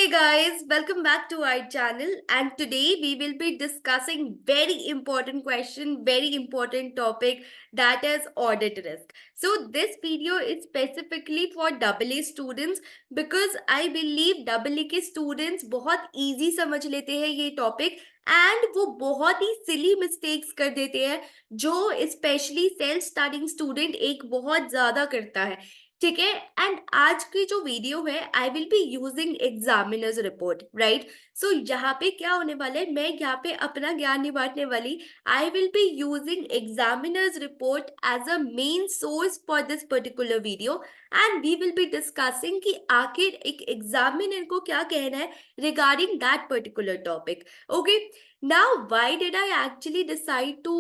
Hey guys, welcome back to our channel, and today we will be discussing very important question, very important topic, that is audit risk. So this video is specifically for AA students because I believe AA के students बहुत easy समझ लेते हैं ये topic and वो बहुत ही silly mistakes कर देते हैं जो especially self studying student एक बहुत ज्यादा करता है. ठीक है. एंड आज की जो वीडियो है I will be using examiners report, right. So यहाँ पे क्या होने वाला है, मैं यहाँ पे अपना ज्ञान नहीं बांटने वाली. I will be using examiners report as a main source for this particular video and we will be discussing कि आखिर एक एग्जामिनर को क्या कहना है regarding that particular topic. Okay. Now, why did I actually decide to,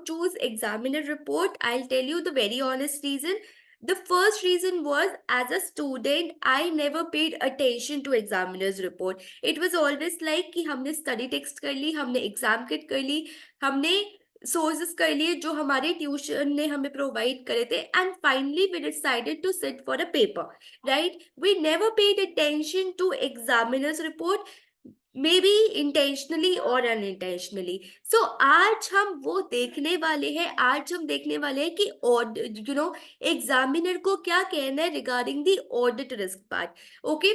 choose examiner report? I'll tell you the very honest reason. The first reason was, as a student, I never paid attention to examiner's report. It was always like कि हमने study text कर ली, हमने exam kit कर ली, हमने sources कर लिए जो हमारे tuition ने हमें provide करे थे, and finally we decided to sit for a paper, right? We never paid attention to examiner's report. May be intentionally और अनइंटेंशनली. सो आज हम वो देखने वाले हैं, आज हम देखने वाले हैं कि एग्जामिनर को क्या कहना है regarding the audit risk part. Okay.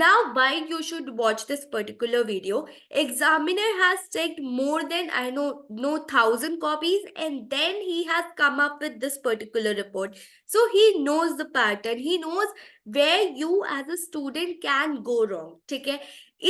Now, why you should watch this particular video? Examiner has checked more than I know 1,000 copies, and then he has come up with this particular report. So he knows the pattern. He knows where you as a student can go wrong. ठीक है.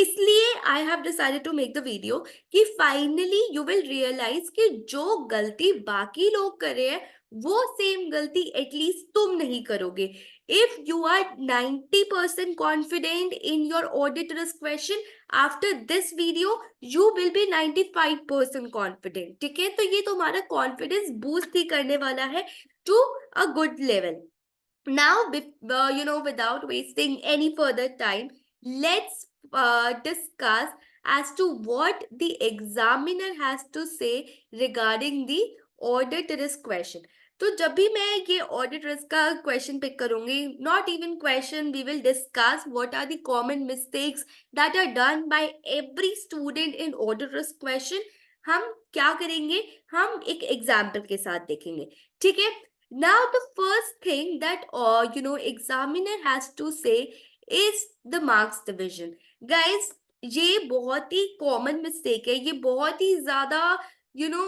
इसलिए I have decided to make the video कि finally you will realize कि जो गलती बाकी लोग कर रहे हैं वो सेम गलती एटलीस्ट तुम नहीं करोगे. If you are 90% confident in your audit risk question, after this video you will be 95% confident. ठीक है. तो ये तुम्हारा कॉन्फिडेंस बूस्ट ही करने वाला है to a good level. Now, without wasting any further time, let's discuss as to what the examiner has to say regarding the audit risk question. तो जब भी मैं ये ऑडिट रिस्क का क्वेश्चन पिक करूंगी, not even question, we will discuss what are the common mistakes that are done by every student in audit risk question. हम क्या करेंगे, हम एक एग्जाम्पल के साथ देखेंगे. ठीक है. Now, the first thing that examiner has to say is the marks division. Guys, ये बहुत ही कॉमन मिस्टेक है. ये बहुत ही ज्यादा यू नो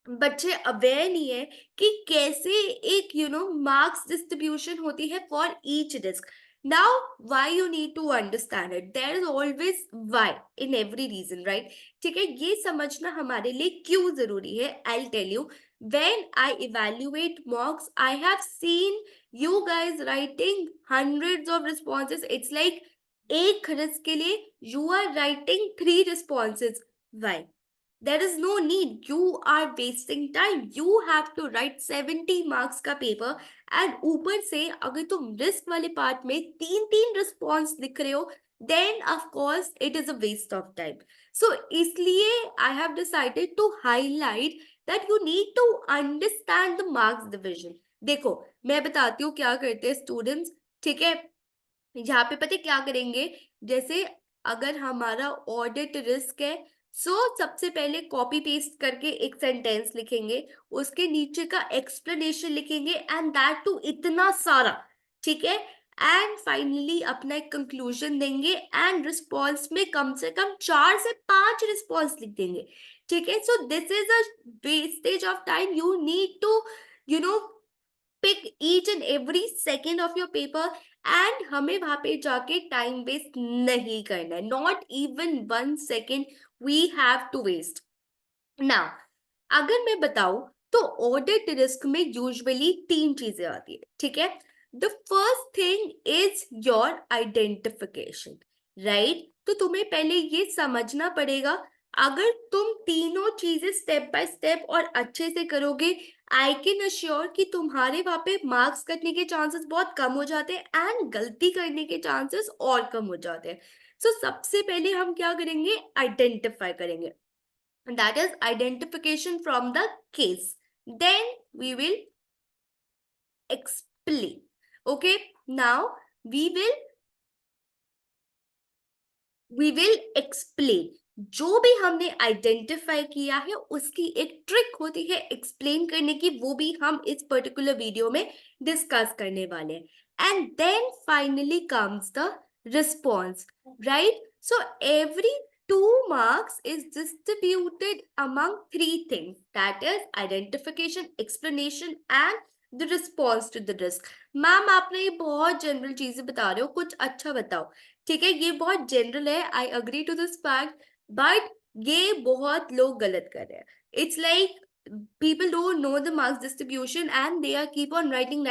बच्चे अवेयर नहीं है कि कैसे एक मार्क्स डिस्ट्रीब्यूशन होती है for each risk. Now why you need to understand it, there is always why in every reason, right. ठीक है. ये समझना हमारे लिए क्यों जरूरी है. I tell you. When I evaluate mocks, I have seen you guys writing hundreds of responses. It's like एक risk के लिए you are writing 3 responses. Why? There is no need. You are wasting time. You have to write 70 marks का paper, and ऊपर से अगर तुम risk वाले part में 3 response लिख रहे हो, then of course it is a waste of time. So इसलिए I have decided to highlight that you need to understand the marks division. देखो, मैं बताती हूँ क्या करते हैं स्टूडेंट्स. ठीक है. यहाँ पे पता है क्या करेंगे, जैसे अगर हमारा ऑडिट रिस्क है, सबसे पहले कॉपी पेस्ट करके एक सेंटेंस लिखेंगे, उसके नीचे का एक्सप्लेनेशन लिखेंगे, एंड दैट टू इतना सारा. ठीक है. एंड फाइनली अपना एक कंक्लूजन देंगे, एंड रिस्पॉन्स में कम से कम 4 से 5 रिस्पॉन्स लिख देंगे. ठीक है. So this is a wastage of time. You need to you know pick each and every second of your paper, and हमें वहां पे जाके टाइम वेस्ट नहीं करना है. Not even 1 second we have to waste. Now, अगर मैं बताऊं तो ऑडिट रिस्क में यूजुअली 3 चीजें आती है. ठीक है. The first thing is your identification, right. तो तुम्हें पहले ये समझना पड़ेगा, अगर तुम तीनों चीजें स्टेप बाय स्टेप और अच्छे से करोगे, आई कैन अश्योर कि तुम्हारे वहां पे मार्क्स कटने के चांसेस बहुत कम हो जाते हैं एंड गलती करने के चांसेस और कम हो जाते हैं. सबसे पहले हम क्या करेंगे, आइडेंटिफाई करेंगे. That is identification from the case. Then we will explain. Okay. Now we will we will explain, जो भी हमने आइडेंटिफाई किया है उसकी एक ट्रिक होती है एक्सप्लेन करने की, वो भी हम इस पर्टिकुलर वीडियो में डिस्कस करने वाले हैं। And then finally comes the response, right? So every 2 marks is distributed among 3 things, that is identification, explanation and the response to the risk. Ma'am आपने ये बहुत जनरल चीजें बता रहे हो, कुछ अच्छा बताओ। ठीक है, ये बहुत जनरल है, I agree to this fact, but ये बहुत लोग गलत कर रहे हैं। It's like people don't know the marks distribution and they are keep on writing.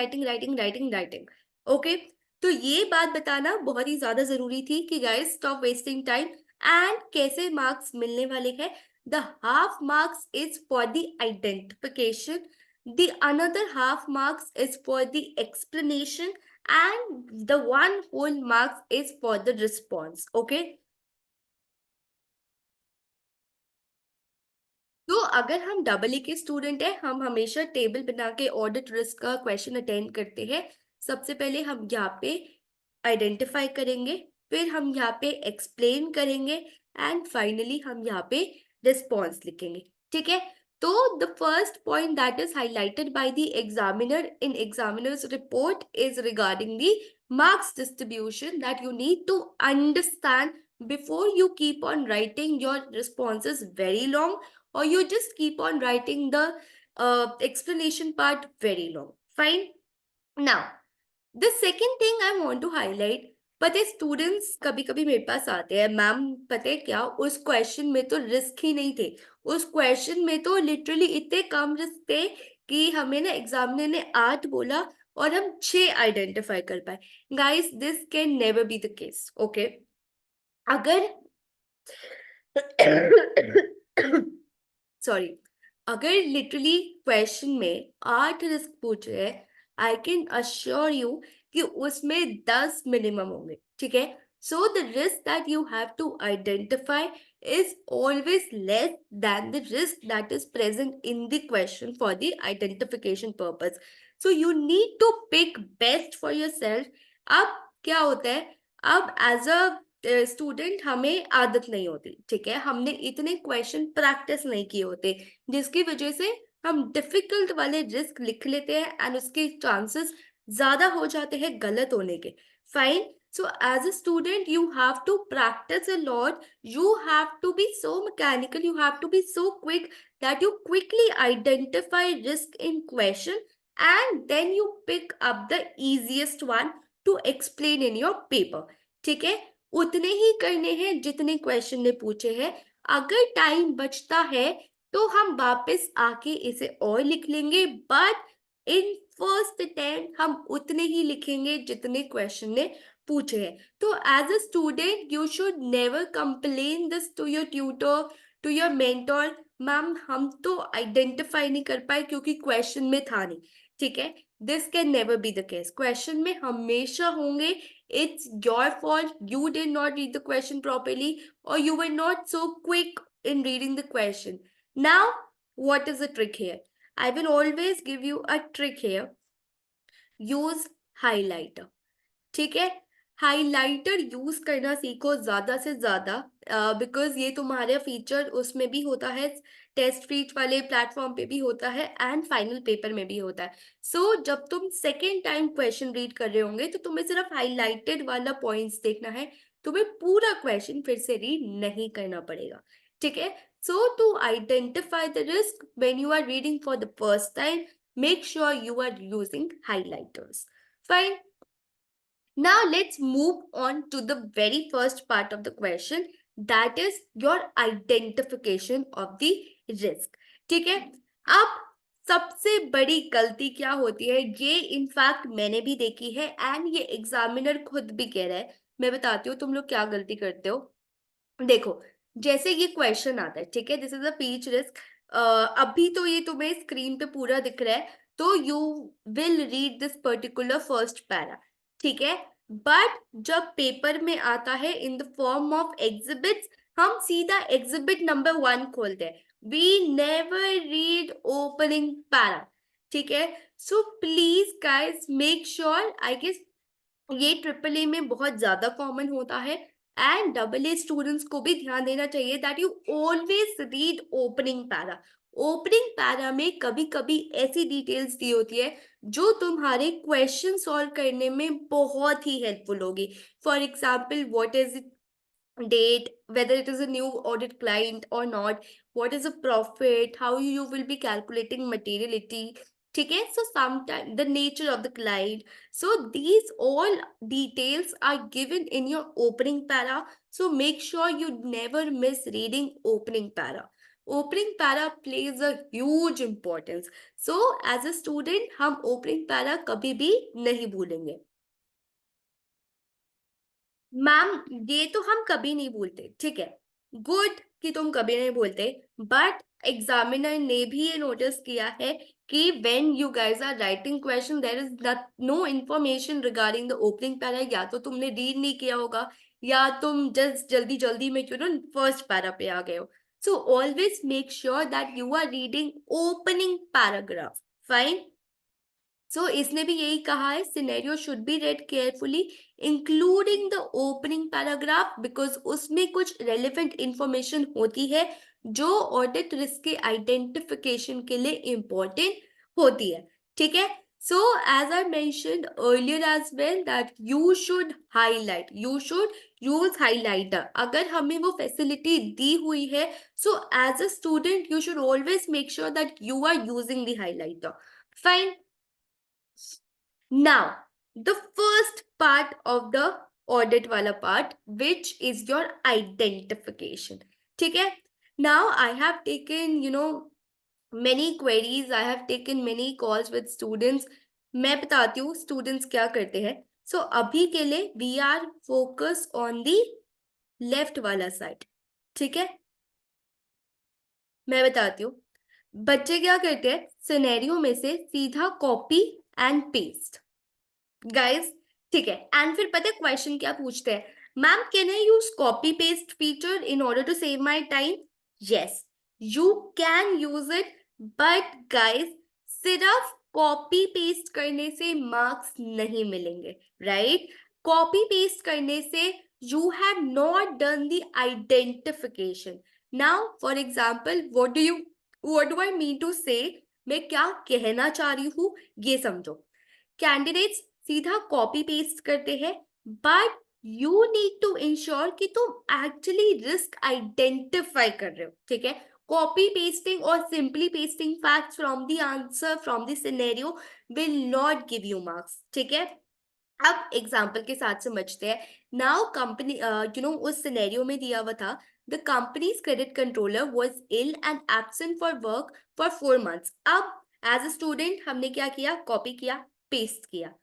Okay, तो ये बात बताना बहुत ही ज्यादा जरूरी थी कि guys stop wasting time। And कैसे मार्क्स मिलने वाले हैं? The half marks is for the identification, the another half marks is for the explanation and the one whole marks is for the response. Okay, तो अगर हम double A के student है, हम हमेशा टेबल बना के ऑडिट रिस्क का क्वेश्चन अटेंड करते हैं। सबसे पहले हम यहाँ पे आइडेंटिफाई करेंगे, फिर हम यहाँ पे एक्सप्लेन करेंगे एंड फाइनली हम यहाँ पे रिस्पॉन्स लिखेंगे। ठीक है, तो the first point that is highlighted by the examiner in examiners report is regarding the marks distribution that you need to understand before you keep on writing your responses very long, or you just keep on writing the explanation part very long. Fine. Now, the second thing I want to highlight, पता है students कभी कभी मेरे पास आते हैं, ma'am पता है क्या, उस क्वेश्चन में तो रिस्क ही नहीं थे, उस क्वेश्चन में तो लिटरली इतने कम रिस्क थे कि हमें ना एग्जामिनर ने 8 बोला और हम 6 आइडेंटिफाई कर पाए। Guys this can never be the case. Okay, अगर सॉरी, अगर लिटरली क्वेश्चन में 8 रिस्क पूछे हैं, आई कैन अश्योर यू कि उसमें 10 मिनिमम होंगे। ठीक है, so the risk that you have to identify is always less than the risk that is present in the question for the identification purpose. So you need to pick best for yourself। अब क्या होता है, अब as a student हमें आदत नहीं होती, ठीक है, हमने इतने क्वेश्चन प्रैक्टिस नहीं किए होते, जिसकी वजह से हम डिफिकल्ट वाले रिस्क लिख लेते हैं एंड उसके चांसेस ज्यादा हो जाते हैं गलत होने के। Fine, so as a student you have to practice a lot, you have to be so mechanical, you have to be so quick that you quickly identify risk in question and then you pick up the easiest one to explain in your paper। ठीक है, उतने ही करने हैं जितने question ने पूछे हैं। अगर टाइम बचता है तो हम वापस आके इसे और लिख लेंगे, बट इन फर्स्ट अटेम्प्ट हम उतने ही लिखेंगे जितने क्वेश्चन ने पूछे हैं। तो as a student you should never complain this to your tutor, to your mentor, ma'am हम तो आइडेंटिफाई नहीं कर पाए क्योंकि क्वेश्चन में था नहीं। ठीक है, this can never be the case, question में हमेशा होंगे। it's your fault, you did not read the question properly or you were not so quick in reading the question। Now what is the trick here? I will always give you a trick here, use highlighter। ठीक है, highlighter use करना सीखो ज्यादा से ज्यादा, because ये तुम्हारा feature उसमें भी होता है, टेस्ट फीट वाले प्लेटफॉर्म पे भी होता है एंड फाइनल पेपर में भी होता है। सो जब तुम सेकेंड टाइम क्वेश्चन रीड कर रहे होंगे तो तुम्हें सिर्फ हाईलाइटेड वाला पॉइंट्स देखना है, तुम्हें पूरा क्वेश्चन फिर से रीड नहीं करना पड़ेगा। ठीक है, so to identify the risk when you are reading for the first time, make sure you are using highlighters. Fine, now let's move on to the very first part of the question, that is your identification of the risk। ठीक है, अब सबसे बड़ी गलती क्या होती है, ये इनफैक्ट मैंने भी देखी है एंड ये एग्जामिनर खुद भी कह रहा है। मैं बताती हूँ तुम लोग क्या गलती करते हो। देखो, जैसे ये क्वेश्चन आता है, ठीक है, this is a peach risk. अभी तो ये तुम्हें स्क्रीन पे पूरा दिख रहा है, तो you will read this particular first para. ठीक है, बट जब पेपर में आता है in the form of exhibits, हम सीधा एग्जिबिट नंबर 1 खोलते हैं, we never read opening para. ठीक है, so please guys make sure, I guess ये ट्रिपल ए में बहुत ज्यादा कॉमन होता है, एंड डबल ए स्टूडेंट्स को भी ध्यान देना चाहिए that you always read opening para. Opening para में कभी कभी ऐसी डिटेल्स दी होती है जो तुम्हारे क्वेश्चन सॉल्व करने में बहुत ही हेल्पफुल होगी। For example, what is date, whether it is a new audit client or not, what is the profit, how you will be calculating materiality, ठीक है? So sometimes the nature of the client, so these all details are given in your opening para, so make sure you never miss reading opening para. Opening para plays a huge importance, so as a student हम opening para कभी भी नहीं भूलेंगे। Ma'am, ये तो हम कभी नहीं भूलते, ठीक है, गुड कि तुम कभी नहीं भूलते, बट एग्जामिनर ने भी ये नोटिस किया है कि when you guys are writing question there is no information regarding the opening para, या तो तुमने रीड नहीं किया होगा या तुम जस्ट जल्दी जल्दी में क्यों ना फर्स्ट पैरा पे आ गए हो। So always make sure that you are reading opening paragraph. Fine. So इसने भी यही कहा है, scenario should be read carefully including the opening paragraph, because उसमें कुछ रेलिवेंट इंफॉर्मेशन होती है जो ऑडिट रिस्क के आइडेंटिफिकेशन के लिए इंपॉर्टेंट होती है, ठीक है। So as I mentioned earlier as well that you should highlight, you should use highlighter. अगर हमें वो फैसिलिटी दी हुई है, so as a student you should always make sure that you are using the highlighter. Fine. Now, the first part of the audit wala part, which is your identification. ठीक है? Now, I have taken, many queries, I have taken many calls with students. मैं बताती हूँ students क्या करते हैं. So, अभी के लिए we are focused on the left वाला side. ठीक है? मैं बताती हूँ. बच्चे क्या करते हैं, सिनेरियो में से सीधा कॉपी एंड पेस्ट। गाइस, ठीक है, एंड फिर पता है क्वेश्चन क्या पूछते हैं, ma'am can I use copy paste feature in order to save my time? Yes, you can use it, but guys सिर्फ कॉपी पेस्ट करने से मार्क्स नहीं मिलेंगे, राइट? कॉपी पेस्ट करने से you have not done the identification. Now for example, what do I mean to say, मैं क्या कहना चाह रही हूँ ये समझो। कैंडिडेट्स सीधा कॉपी पेस्ट करते हैं, but you need to ensure कि तुम एक्चुअली रिस्क आइडेंटिफाई कर रहे हो, ठीक है? कॉपी पेस्टिंग और simply pasting facts from the answer from the scenario will not give you marks, ठीक है? अब एग्जाम्पल के साथ समझते हैं। नाउ कंपनी, उस सिनेरियो में दिया हुआ था, the company's credit controller was ill and absent for work for 4 months। अब एज अ स्टूडेंट हमने क्या किया, कॉपी किया, पेस्ट किया।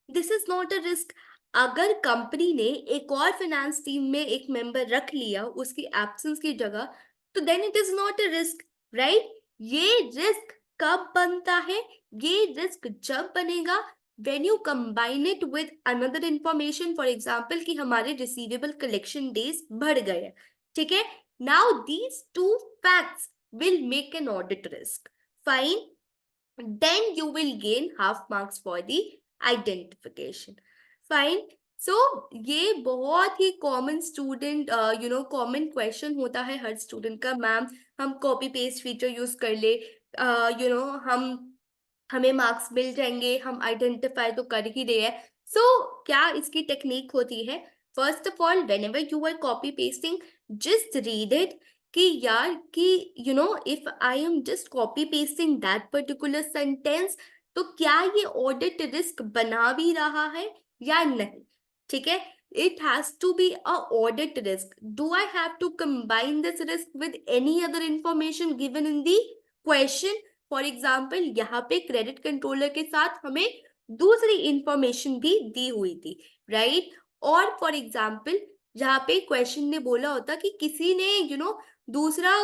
This is not a risk. अगर कंपनी ने एक और फाइनेंस टीम में एक मेंबर रख लिया उसकी एब्सेंस की जगह, तो then it is not a risk, right? ये रिस्क कब बनता है? ये रिस्क जब बनेगा when you combine it with another information, for example कि हमारे receivable collection days बढ़ गए हैं, ठीक है? Now these two facts will make an audit risk. Fine, then you will gain half marks for the identification. Fine. So ये बहुत ही common student common question होता है हर स्टूडेंट का, मैम हम कॉपी पेस्ट फीचर यूज कर ले, हम हमें मार्क्स मिल जाएंगे, हम आइडेंटिफाई तो कर ही रहे हैं। सो क्या इसकी टेक्निक होती है? First of all, whenever you are copy pasting, just read it कि यार कि if I am just copy pasting that particular sentence, तो क्या ये ऑडिट रिस्क बना भी रहा है या नहीं, ठीक है? It has to be a audit risk. Do I have to combine this risk with any other information given in the question? For example, यहाँ पे क्रेडिट कंट्रोलर के साथ हमें दूसरी इंफॉर्मेशन भी दी हुई थी, राइट? और फॉर एग्जाम्पल यहाँ पे क्वेश्चन ने बोला होता कि किसी ने दूसरा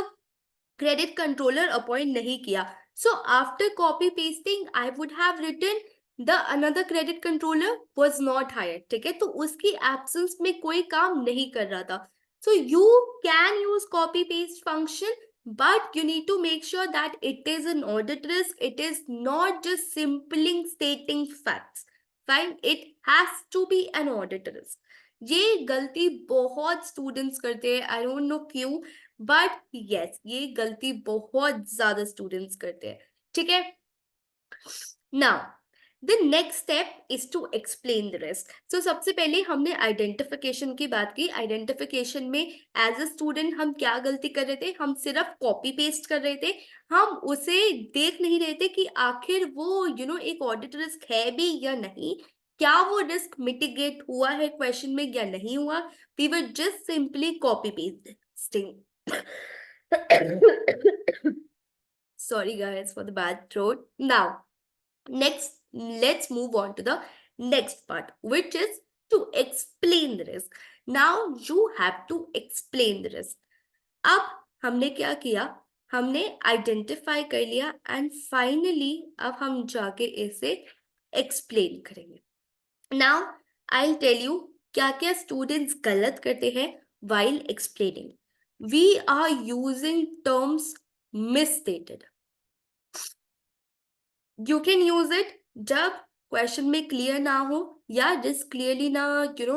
क्रेडिट कंट्रोलर अपॉइंट नहीं किया, so after copy pasting I would have written the another credit controller was not hired, ठीक है? तो उसकी एब्सेंस में कोई काम नहीं कर रहा था। So you can use copy paste function, but you need to make sure that it is an audit risk. It is not just simply stating facts. Fine, it has to be an audit risk. ये गलती बहुत students करते हैं, I don't know क्यों, but yes ये गलती बहुत ज्यादा स्टूडेंट्स करते हैं। ठीक है, now the next step is to explain the risk. So सबसे पहले हमने आइडेंटिफिकेशन की बात की। आइडेंटिफिकेशन में एज अ स्टूडेंट हम क्या गलती कर रहे थे, हम सिर्फ कॉपी पेस्ट कर रहे थे, हम उसे देख नहीं रहे थे कि आखिर वो एक ऑडिट रिस्क है भी या नहीं, क्या वो रिस्क मिटिगेट हुआ है क्वेश्चन में या नहीं हुआ। We were just simply copy pasting. Sorry guys for the bad throat. Now, next, let's move on to the next part, which is to explain the risk. Now, you have to explain the risk. अब हमने क्या किया, हमने identify कर लिया and finally अब हम जाके इसे एक्सप्लेन करेंगे। नाउ आई टेल यू क्या क्या स्टूडेंट्स गलत करते हैं while explaining. We are using terms misstated. You can use it जब क्वेश्चन में क्लियर ना हो या रिस्क क्लियरली ना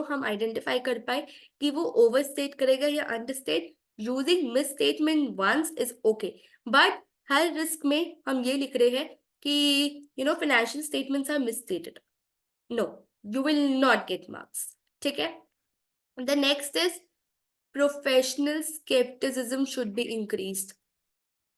हम आइडेंटिफाई कर पाए कि वो ओवर स्टेट करेगा या understate. Using misstatement once is okay, but हर रिस्क में हम ये लिख रहे हैं कि financial statements are misstated, no, you will not get marks. ठीक है, the next is professional skepticism should be increased.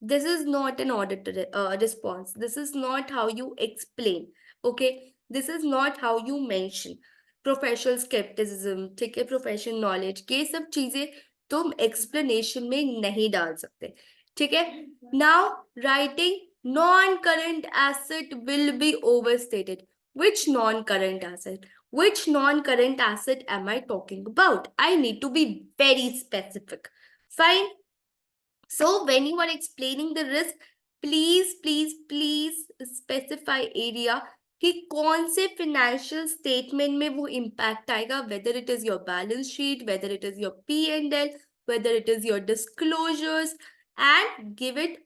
This is not an auditor response. This is not how you explain. Okay, this is not how you mention professional scepticism. ठीक है, professional knowledge, ये सब चीजें तुम explanation में नहीं डाल सकते। ठीक है, now writing non current asset will be overstated. which non-current asset, which non-current asset am I talking about? I need to be very specific. Fine. So when you are explaining the risk, please specify area कि कौन से financial statement में वो impact आएगा, whether it is your balance sheet, whether it is your P&L, whether it is your disclosures, and give it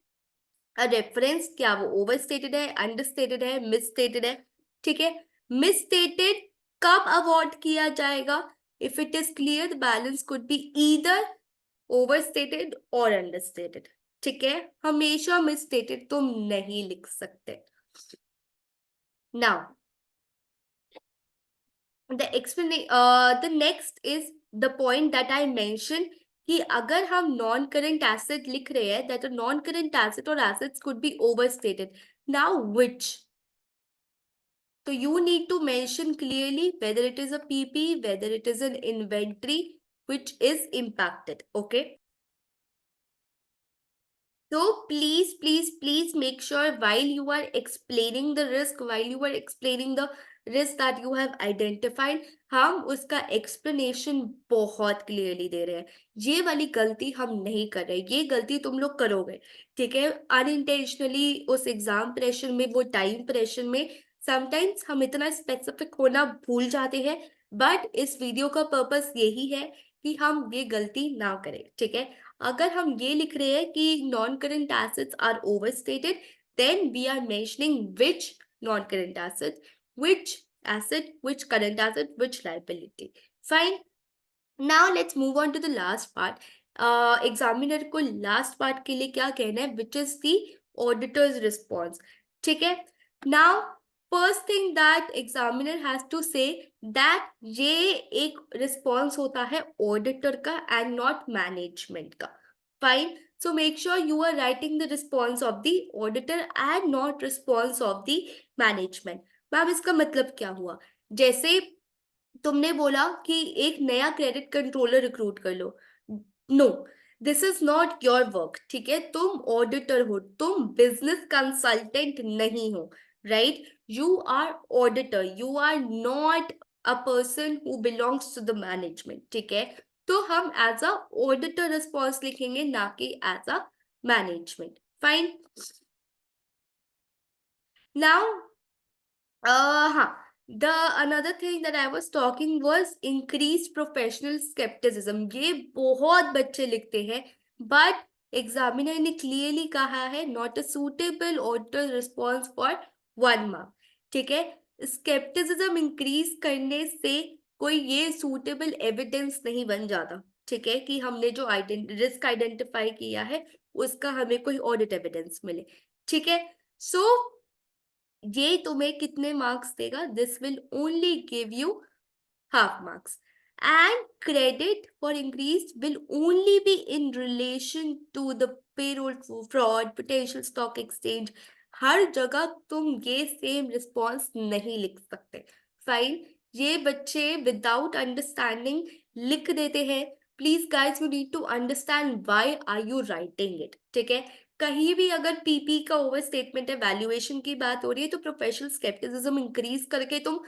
a reference, क्या वो overstated है, understated है, misstated है। ठीक है, misstated कब avoid किया जाएगा? If it is clear the balance could be either overstated और अंडरस्टेटेड। ठीक है, हमेशा मिसस्टेटेड तुम नहीं लिख सकते। Now the next is the point that I mention कि अगर हम नॉन करेंट एसेट लिख रहे हैं दैट नॉन करेंट एसेट और assets could be overstated. Now which, so you need to mention clearly whether it is a PP, whether it is an inventory which is impacted. Okay, so please make sure while you are explaining the risk, while you are explaining the risk that you have identified, हम उसका explanation बहुत clearly दे रहे हैं। ये वाली गलती हम नहीं कर रहे, ये गलती तुम लोग करोगे। ठीक है, unintentionally उस एग्जाम प्रेशर में, वो टाइम प्रेशर में समटाइम्स हम इतना स्पेसिफिक होना भूल जाते हैं, बट इस वीडियो का पर्पस यही है कि हम ये गलती ना करें। ठीक है, अगर हम ये लिख रहे हैं कि non current assets are overstated, then we are mentioning which non current asset, which asset, which current asset, which liability. Fine. Now let's move on to the last part. Examiner को लास्ट पार्ट के लिए क्या कहना है, which is the auditor's response. ठीक है, now first thing that examiner has to say that ये एक response होता है auditor का and not management का. Fine. So make sure you are writing the response of the auditor and not response of the management. Ma'am इसका मतलब क्या हुआ, जैसे तुमने बोला कि एक नया क्रेडिट कंट्रोलर रिक्रूट कर लो। No, this is not your work. ठीक है, तुम ऑडिटर हो, तुम बिजनेस कंसल्टेंट नहीं हो, right? You are auditor, you are not a person who belongs to the management. ठीक है, तो हम एज अ ऑडिटर रिस्पॉन्स लिखेंगे, ना कि as a management. Fine. Now हाँ, the another thing that I was talking was increased professional skepticism. ये बहुत बच्चे लिखते हैं, but एग्जामिनर ने क्लियरली कहा है not a suitable auditor response for 1 mark। ठीक है, स्केप्टिसिज्म इंक्रीज करने से कोई ये सूटेबल एविडेंस नहीं बन जाता, ठीक है, कि हमने जो रिस्क आइडेंटिफाई किया है उसका हमें कोई ऑडिट एविडेंस मिले, ठीक है। सो ये तुम्हें कितने मार्क्स देगा? This will only give you half marks, and credit for increase will only be in relation to the payroll fraud, potential stock exchange। हर जगह तुम ये सेम रिस्पॉन्स नहीं लिख सकते, फाइन। ये बच्चे विदाउट अंडरस्टैंडिंग लिख देते हैं। Please guys, you need to understand why are you writing it, ठीक है। कहीं भी अगर पीपी का ओवर स्टेटमेंट है, वैल्यूएशन की बात हो रही है, तो प्रोफेशनल स्केप्टिसिज्म इंक्रीज करके तुम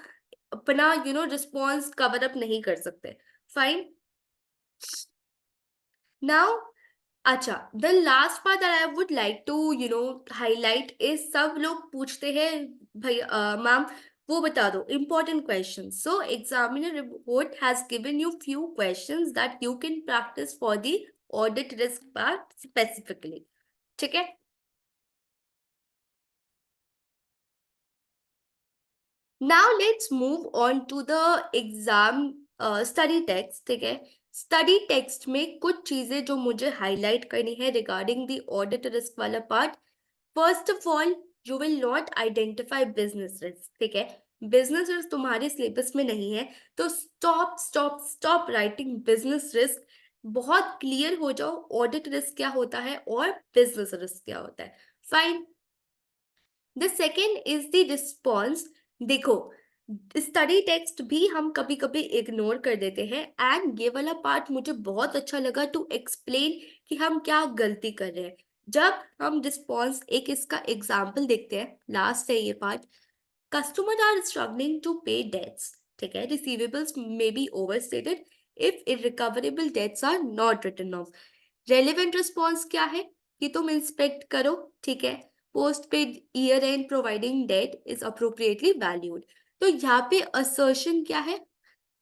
अपना रिस्पॉन्स कवर अप नहीं कर सकते, फाइन। नाउ अच्छा, the last part that I would like to highlight is, सब लोग पूछते हैं भाई मैम वो बता दो important questions, so examiner report has given you few questions that you can practice for the audit risk part specifically, ठीक है। Now let's move on to the exam study text, ठीक है। स्टडी टेक्स्ट में कुछ चीजें जो मुझे highlight करनी है रिगार्डिंग द ऑडिट रिस्क वाला part. First of all, you will not identify business risk, ठीक है। बिजनेस रिस्क तुम्हारे सिलेबस में नहीं है, तो stop stop stop writing business risk. बहुत क्लियर हो जाओ ऑडिट रिस्क क्या होता है और बिजनेस रिस्क क्या होता है, fine. The second is the response. देखो, स्टडी टेक्स्ट भी हम कभी कभी इग्नोर कर देते हैं, एंड ये वाला पार्ट मुझे बहुत अच्छा लगा टू एक्सप्लेन कि हम क्या गलती कर रहे हैं। जब हम रिस्पॉन्स, एक इसका एग्जाम्पल देखते हैं, लास्ट है ये part. Customer are struggling to pay debts, ठीक है, receivables may be overstated if irrecoverable debts are not written off. Relevant response क्या है कि तुम इंस्पेक्ट करो, ठीक है। Post paid year end providing debt is appropriately valued. तो यहाँ पे असर्शन क्या है?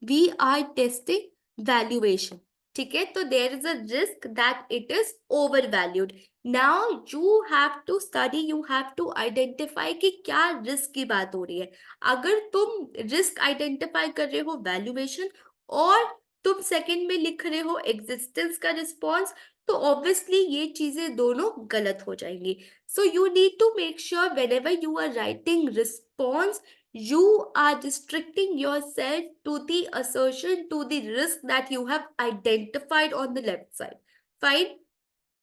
वी आर टेस्टिंग वैल्यूएशन, ठीक है। तो there is a risk that it is overvalued. Now you have to study, you have to identify कि क्या रिस्क की बात हो रही है। अगर तुम रिस्क आइडेंटिफाई कर रहे हो वैल्यूएशन, और तुम सेकंड में लिख रहे हो एग्जिस्टेंस का रिस्पॉन्स, तो ऑब्वियसली ये चीजें दोनों गलत हो जाएंगी। So you need to make sure whenever you are writing response, you are restricting yourself to the assertion, to the risk that you have identified on the left side, fine।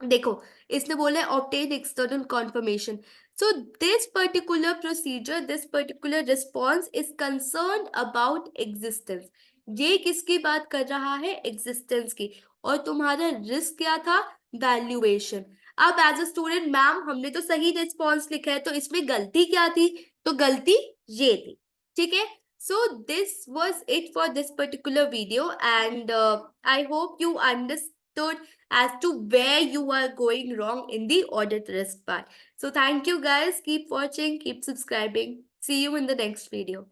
देखो, इसने बोला है obtain external confirmation, so this particular procedure, this particular response is concerned about existence। ये किसकी बात कर रहा है? existence की। और तुम्हारा रिस्क क्या था? वैल्यूएशन। अब एज अ स्टूडेंट, मैम हमने तो सही रिस्पॉन्स लिखा है, तो इसमें गलती क्या थी? तो गलती ये थी, ठीक है। So this was it for this particular video, and I hope you understood as to where you are going wrong in the audit risk part. So thank you guys. Keep watching, keep subscribing. See you in the next video.